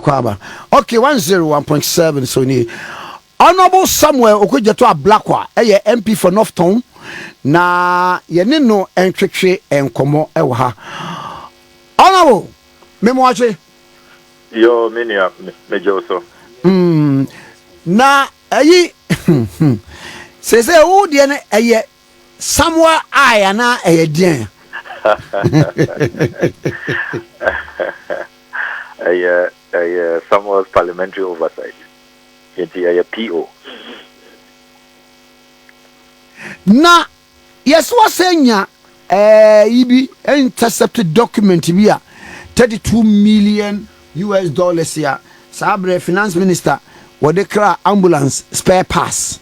Kwaba. Okay, 101.7 so ni Honorable Samuel Okudjeto Ablakwa MP for Northtown na yene no entwetwe enkomo ewo ha. Honorable Memoache Yo minia mejoso. Na ayi se wo de ne eye Samuel aya na eye den. Samuel's Parliamentary oversight. It's PO. Na yes was senya ibi intercepted document bi a 32 million US dollars ya sabre finance minister wode kra ambulance spare parts.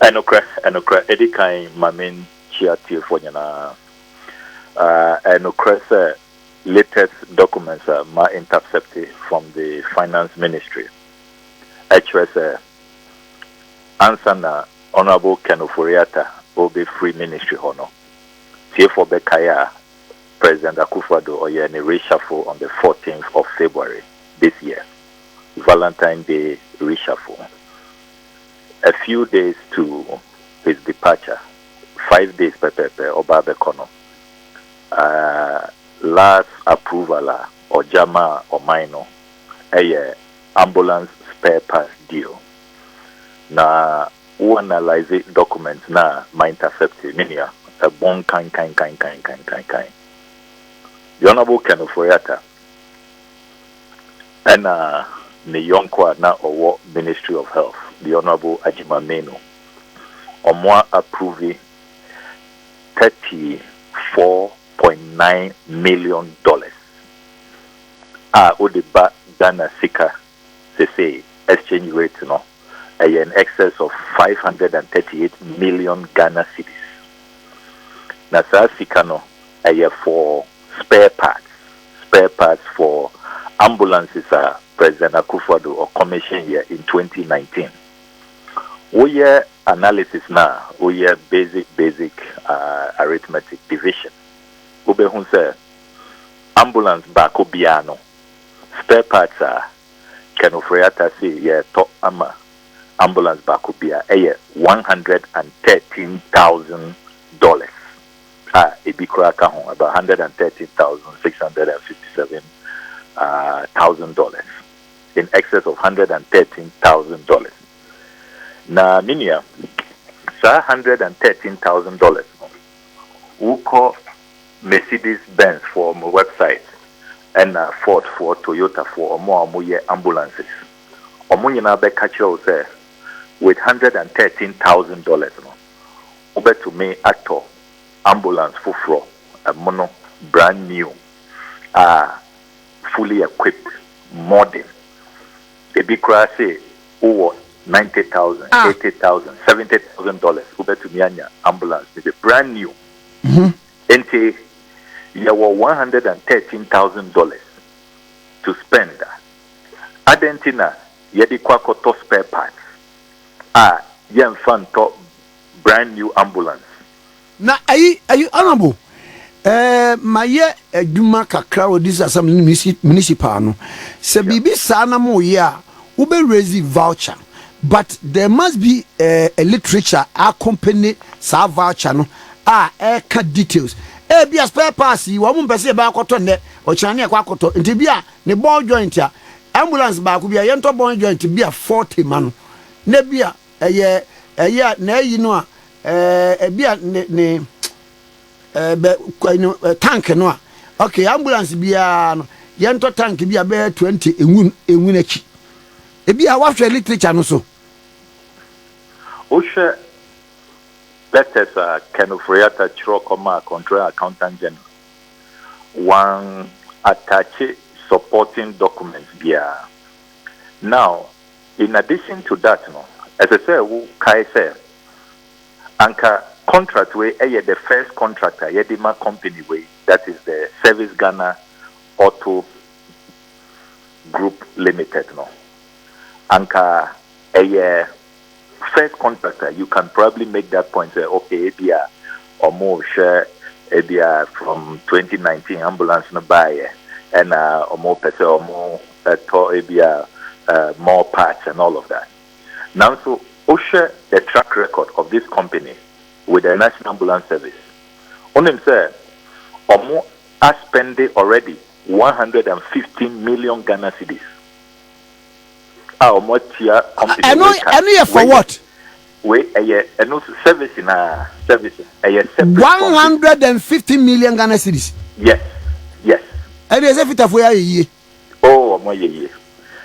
Enokra edikan mamen chiati for nyana enokra latest documents ma intercepted from the finance ministry. HRS answer na Honorable Ofori Atta Obe Free Ministry hono. Therefore Bekaya President Akufo-Addo or any reshuffle on the 14th of February this year. Valentine's Day reshuffle. A few days to his departure, 5 days pepepe Obabe Kono. Last approval or jama or minor a ambulance spare parts deal. Na who analyze it documents na my intercepted minia a bon kind. The Honorable Ofori Atta and the young na or Ministry of Health, the Honorable Ajima Meno, or more approving $34.9 million. Odiba Ghana Sika say exchange rate no in excess of 538 million Ghana cedis. Na sa Sika no for spare parts for ambulances President Akufo-Addo or commission here in 2019. We analysis now, we basic arithmetic division. Ube hun say ambulance back obiano. Spare parts Ofori Atta say top ama ambulance back obia $113,000. Ebikura kahon about $113,657,000 in excess of $113,000. Na minia sa $113,000 who call Mercedes Benz for my website and Ford for Toyota for more ambulances. Omunyina be catch you say with $113,000 no. Ube to me Atta ambulance for a mono brand new fully equipped modern. Ebikura say over $90,000, $80,000, $70,000 ube to me anya ambulance is a brand new. Ente you were $113,000 to spend. Adentina yedi kwakoto spare parts. Yen fan to brand new ambulance. Na ayi honorable maye adwuma kakra odisa assembly municipal no se bibi sana mo ya ube raise voucher, but there must be a literature accompany sa voucher no ka details bia spare parts yi wo mo pese ba akoto ne o chane kwa akoto nti bia ne ball joint a ambulance ba ko bia ye nto ball joint bia 40 man ne bia eye na yi no a bia ne tank no a okay ambulance bia no ye nto tank bia be 20 enwun achi bia wa hwe literature no so o hwe letters Ofori Atta Chirokoma Control Accountant General one attach supporting documents here. Now, in addition to that, no, as I say, Kai say, Anka contract way, the first contractor, Yedima company way, that is the Service Ghana Auto Group Limited, no. Anka first contractor, you can probably make that point, say, okay, ABR or more share ABR from 2019 ambulance no buy and more pese or more more parts and all of that. Now, so Osha, the track record of this company with the National Ambulance Service, on him say, Omo has spent already 115 million Ghana cedis. Omo tia company. I know for what? Wait, and also service in a service. 150 million Ghana cedis. Yes, yes. And there's a fit of where ye. Oh, my ye.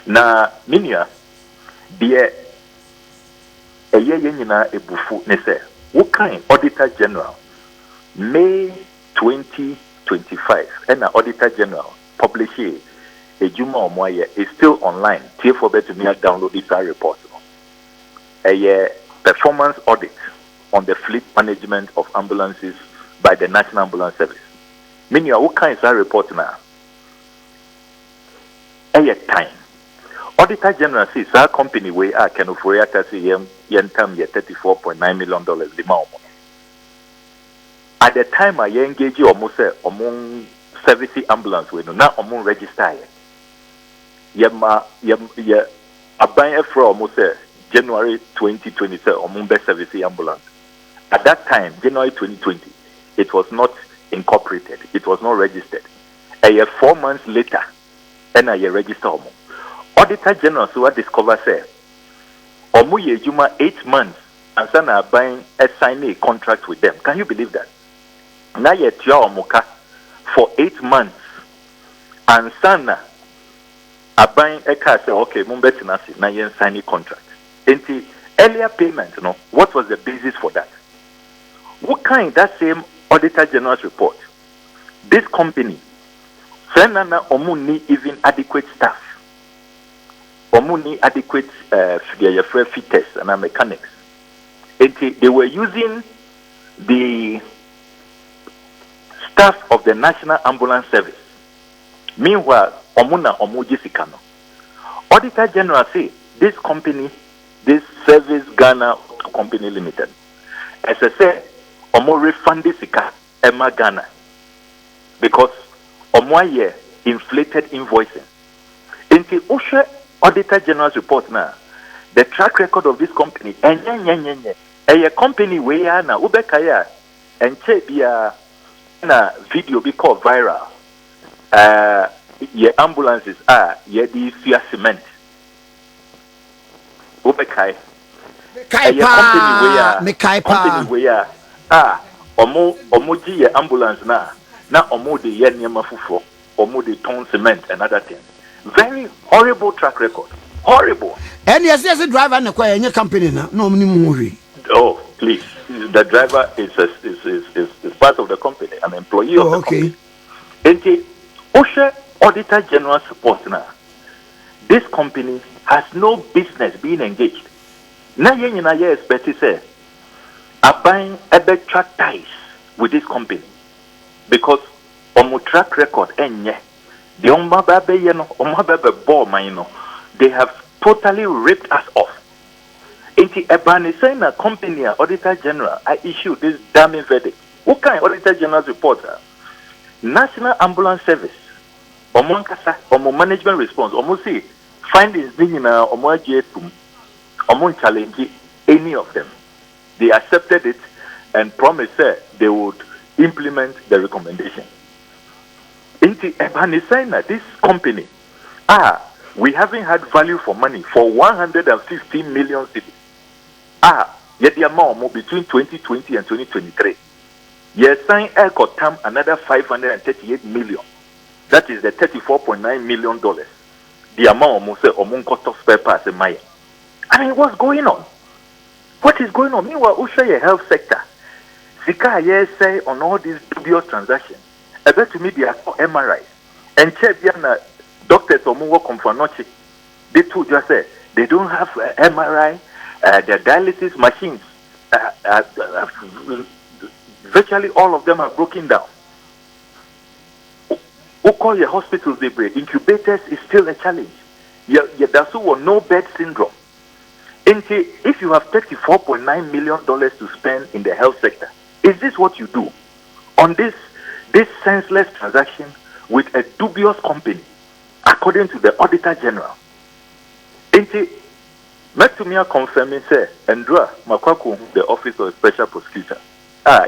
Na minia, dear. A year yena a bufu ne say what kind Auditor General May 2025 and the Auditor General publish a Juma or Moye is still online. Therefore, better me download this report. A performance audit on the fleet management of ambulances by the National Ambulance Service. Meaning, what kind of report now? A time. Auditor General says our company we are can Ofori Atta say yen time $34.9 million the at the time I engage you almost among service ambulance we no now among register ye aban for almost January 2020 among best service ambulance. At that time, January 2020, it was not incorporated, it was not registered. A year 4 months later, and I register among. Auditor General so what discover say Omu ye juma 8 months and sana buying signing a contract with them. Can you believe that? Na ye tia omuka for 8 months and sana buying a car say okay mumbeti nasi na ye signing contract. Enti earlier payment, no, what was the basis for that? What kind that same Auditor General's report? This company, Senana Omu need even adequate staff. Omuni adequate fitters and mechanics. They were using the staff of the National Ambulance Service. Meanwhile, Omuna Omuji Sikano. Auditor General say this company, this Service Ghana Company Limited, as I said, Omo refunded Sika Emma Ghana because Omoye inflated invoicing. Into Osha Auditor General's report now, the track record of this company, a company where na ubekaya and chebia na video be called viral. Your ambulances are ye the fear cement. Ubekai. Company where omoji ye ambulance na omo de ye nyama fufu, omo de ton cement and other things. Very horrible track record. Horrible. And yes, the driver and the company now. No movie. Oh, please. The driver is part of the company, an employee of the company. And the OSHA Auditor General support now. This company has no business being engaged. Now you expect to say, are buying a better ties with this company because on track record enye. The they have totally ripped us off. Enti Ebani saying a company Auditor General I issued this damning verdict. What kind of Auditor General's report? National Ambulance Service, Omonkasa, Omo management response, Omo see findings being Omo Jetum, Omo challenge any of them. They accepted it and promised they would implement the recommendation. And saying that this company, we haven't had value for money for 115 million cities. Yet the amount between 2020 and 2023. Yes, sign Elcotam another 538 million. That is the $34.9 million. The amount of cost of spare parts in Maya. I mean, what's going on? What is going on? Meanwhile, Usha health sector. Sika say on all these dubious transactions. I bet to me they are MRIs. And Chebiana doctors or more confanochi. They too just say they don't have MRI, their dialysis machines. Virtually all of them are broken down. Who call your hospitals they break? Incubators is still a challenge. There's no bed syndrome. If you have $34.9 million to spend in the health sector, is this what you do? On this senseless transaction with a dubious company, according to the Auditor General. Metumia confirming say, Andra Makwaku, the Office of Special Prosecutor,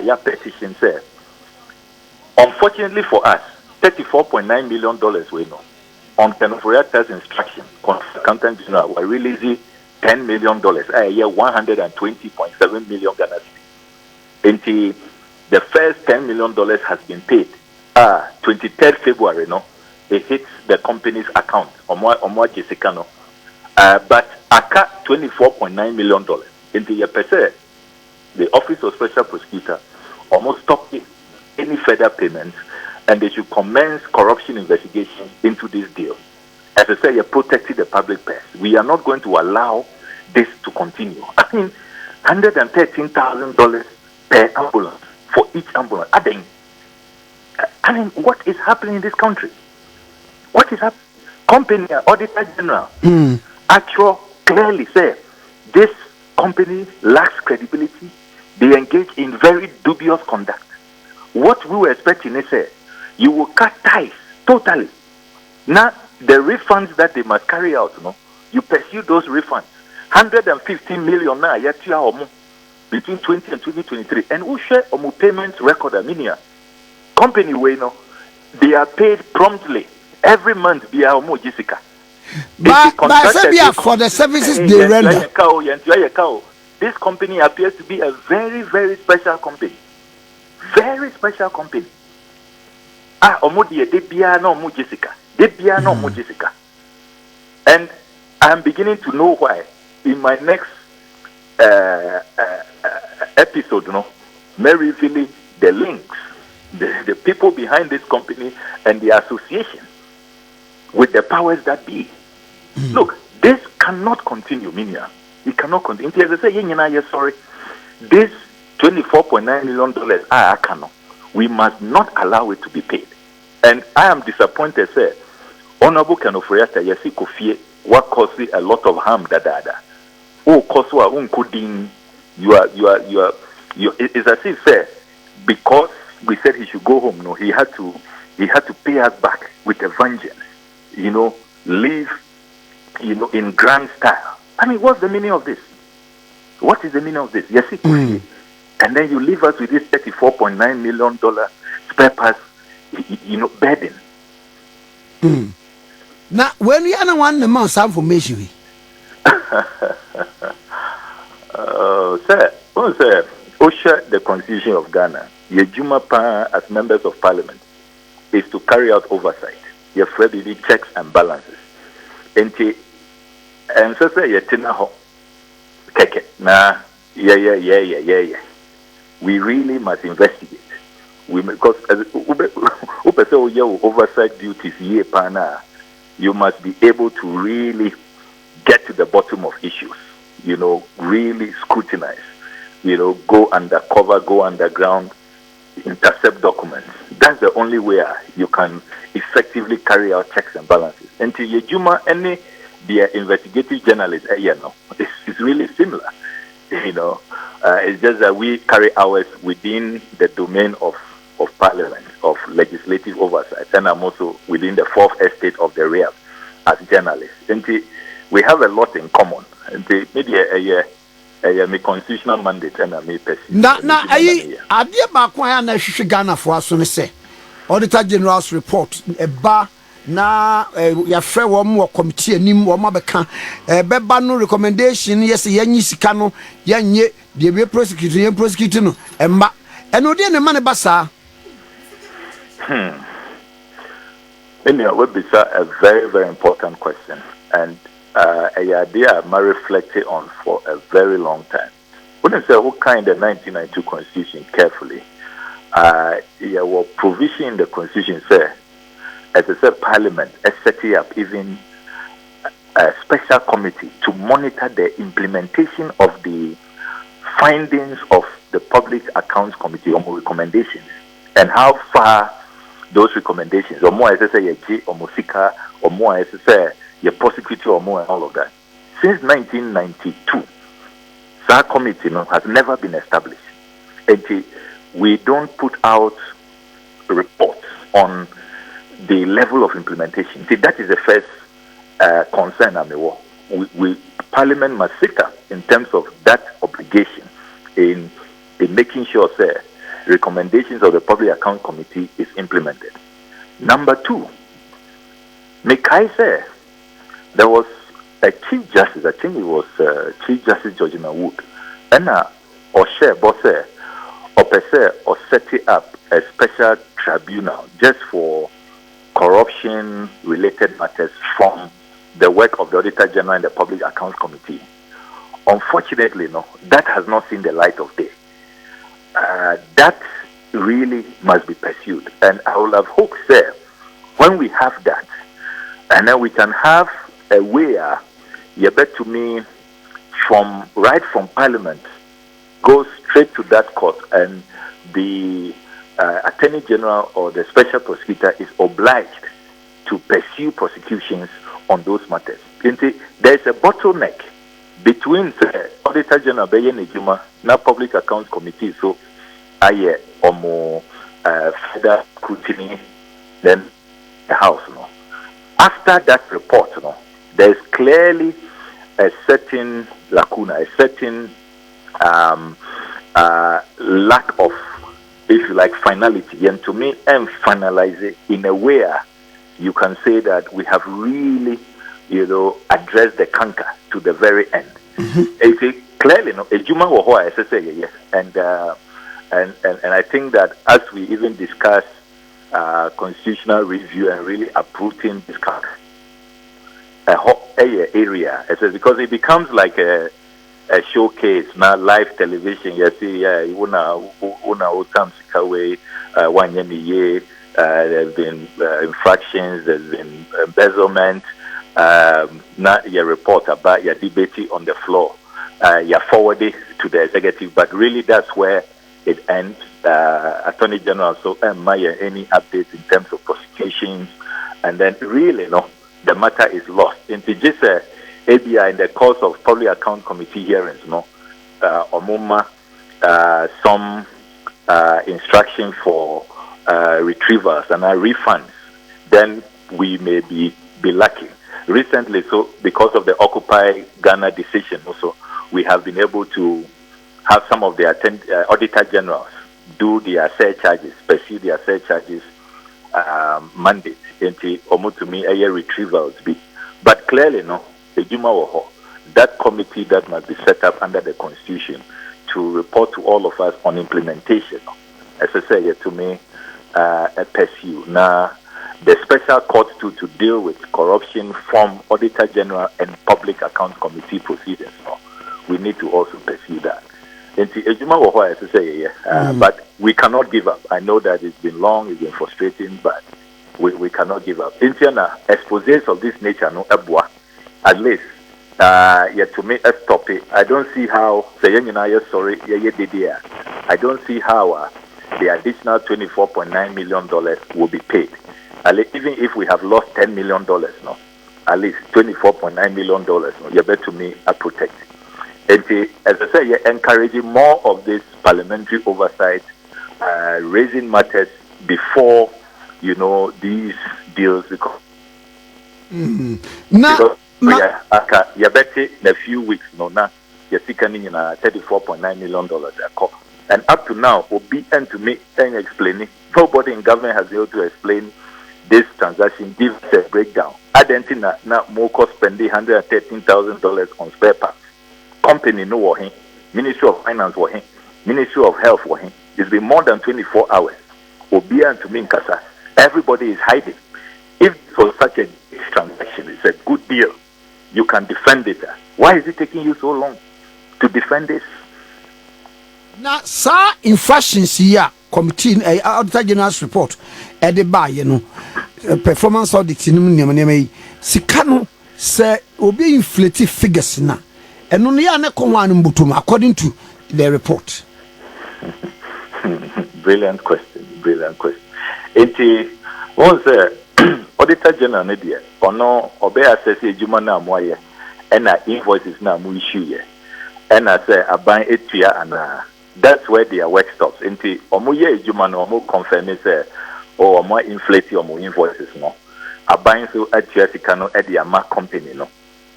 your petition said, unfortunately for us, $34.9 million we know. On Kenoforiata's instruction, Accountant General were releasing $10 million, a year 120.7 million Ghana cedis. The first $10 million has been paid. 23rd February, no, it hits the company's account. Omwa Jessica, no. But Atta $24.9 million. The Office of Special Prosecutor almost stopped any further payments, and they should commence corruption investigations into this deal. As I say, you're protecting the public purse. We are not going to allow this to continue. I mean, $113,000 per ambulance for each ambulance. I mean, what is happening in this country? What is happening? Company Auditor General actually clearly said this company lacks credibility. They engage in very dubious conduct. What we were expecting is you will cut ties totally. Now, the refunds that they must carry out, you pursue those refunds. 150 million now, between 20 and 2023. And who share on payments record, company way, they are paid promptly every month via Jessica. But for the services they render. This company appears to be a very, very special company. Very special company. Jessica. Jessica. And I'm beginning to know why. In my next episode, may revealing the links, the people behind this company and the association with the powers that be. Look, this cannot continue, Minia. It cannot continue. As I say, sorry. This $24.9 million, we must not allow it to be paid. And I am disappointed, sir. Honorable Kenoforiata, Yasi Kofie, what caused a lot of harm, dada. Oh, Koswa, Unkudin, it's as if, sir, because we said he should go home, no, he had to pay us back with a vengeance, live, in grand style. I mean, what's the meaning of this? What is the meaning of this? Yasi Kofie. And then you leave us with this $34.9 million spare parts, burden. Now, when you are one the most information, sir, OSHA, the Constitution of Ghana, Yejuma Pa as members of Parliament, is to carry out oversight. Your free checks and balances. And so say yetina ho keke na yeah. We really must investigate. Because oversight duties you must be able to really get to the bottom of issues. Really scrutinize. Go undercover, go underground, intercept documents. That's the only way you can effectively carry out checks and balances. Until Yejuma, any their investigative journalists, it's really similar. It's just that we carry ours within the domain of Parliament, of legislative oversight, and I'm also within the fourth estate of the realm as journalists. And we have a lot in common. And maybe a constitutional mandate and a me person. Now, I dear Bakwa and Shigana for us to say, Auditor General's report, a bar. Na ya frɛ wɔn wɔ committee anim wɔn abɛka bɛba no recommendation yes yenyi sika no yenye de be prosecute no emba ɛno de ne ma ne ba saa Anyway, we be a very, very important question, and a idea I reflected on for a very long time. When I say who kind of 1992 Constitution carefully, what provision in the Constitution say, as I said, Parliament has set up even a special committee to monitor the implementation of the findings of the Public Accounts Committee on recommendations and how far those recommendations, or more as I say, or Musika, or more as I say, your prosecutor, or more, and all of that. Since 1992, that committee has never been established. And we don't put out reports on the level of implementation. See, that is the first concern I'm aware. We Parliament must sit up in terms of that obligation in making sure that recommendations of the Public Account Committee is implemented. Number two, make I say there was a Chief Justice, I think it was Chief Justice Georgina Wood, and or share boss or per se or setting up a special tribunal just for corruption related matters from the work of the Auditor General and the Public Accounts Committee. Unfortunately, no, that has not seen the light of day. That really must be pursued, and I will have hoped, sir, when we have that, and then we can have a way, you bet to me, right from Parliament, go straight to that court, and the Attorney General or the Special Prosecutor is obliged to pursue prosecutions on those matters. There is a bottleneck between the Auditor General Bayen Ejuma na Public Accounts Committee, so aye omo federal scrutiny, then the House. No. After that report, no, there is clearly a certain lacuna, a certain lack of, if you like, finality. And to me, finalize it in a way you can say that we have really, addressed the canker to the very end. It's clearly, no, Ejuma wo I say yes, and I think that as we even discuss constitutional review and really uprooting this area, because it becomes like a showcase now, live television. You see, there's been infractions, there's been embezzlement. Now your report about your debate on the floor, you forward it to the executive, but really that's where it ends. Attorney General, so any updates in terms of prosecutions, and then really, no, the matter is lost into just ABI in the course of Public Account Committee hearings, no, some instruction for retrievals and refunds, then we may be lacking. Recently, so because of the Occupy Ghana decision, also we have been able to have some of the Auditor Generals do their surcharges, pursue their surcharges mandate into omutumi retrievals. But clearly, no, that committee that must be set up under the Constitution to report to all of us on implementation. As I say, to me, a pursue. Now, the special court to deal with corruption from Auditor General and Public Account Committee proceedings. No, we need to also pursue that. But we cannot give up. I know that it's been long, it's been frustrating, but we cannot give up. Exposés of this nature, no, at least, to me, a stop it. I don't see how, I don't see how the additional $24.9 million will be paid. Even if we have lost $10 million, no, at least $24.9 million, no, you bet to me a protect. And as I say, you're encouraging more of this parliamentary oversight, raising matters before, these deals because you bet in a few weeks, no, now you're seeking in $34.9 million. And up to now, will be and to me and explaining. Nobody in government has been able to explain this transaction, give us a breakdown. Adentina now more cost spending $113,000 on spare parts. Company no working, Ministry of Finance working, Ministry of Health working. It's been more than 24 hours. Obia and to me in Kasa, everybody is hiding. If for such a transaction, it's a good deal. You can defend it. Why is it taking you so long to defend this? Now, sir, infractions here, committee, Auditor General's report, at the bar, performance audit in Sikano, sir, will be inflated figures now. And only according to the report. Brilliant question. Once Auditor General Nadia, or no, obey assess a Jumana Moye, and our invoices now mu issue, and I say, I buy it to ya, and that's where their work stops. Into Omuye Jumano, Omu confirm is or more inflate or more invoices no. A buying so at Yesicano at the Ama company no,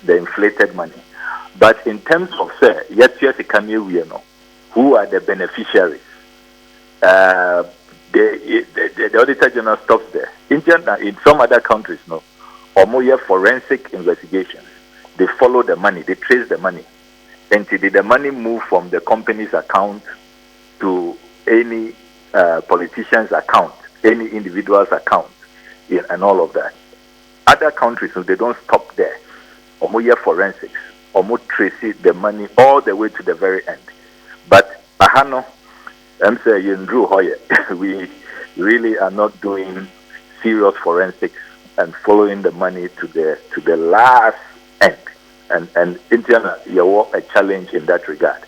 the inflated money. But in terms of say, yes, Yesicano we know who are the beneficiaries. The Auditor General stops there. In some other countries, no, or more forensic investigations. They follow the money, they trace the money. Until the money move from the company's account to any politician's account, any individual's account, and all of that. Other countries, so they don't stop there. Or more forensics, or more trace the money all the way to the very end. But Bahano, I'm saying, Drew Hoyer, we really are not doing serious forensics and following the money to the last end. And India, you are a challenge in that regard.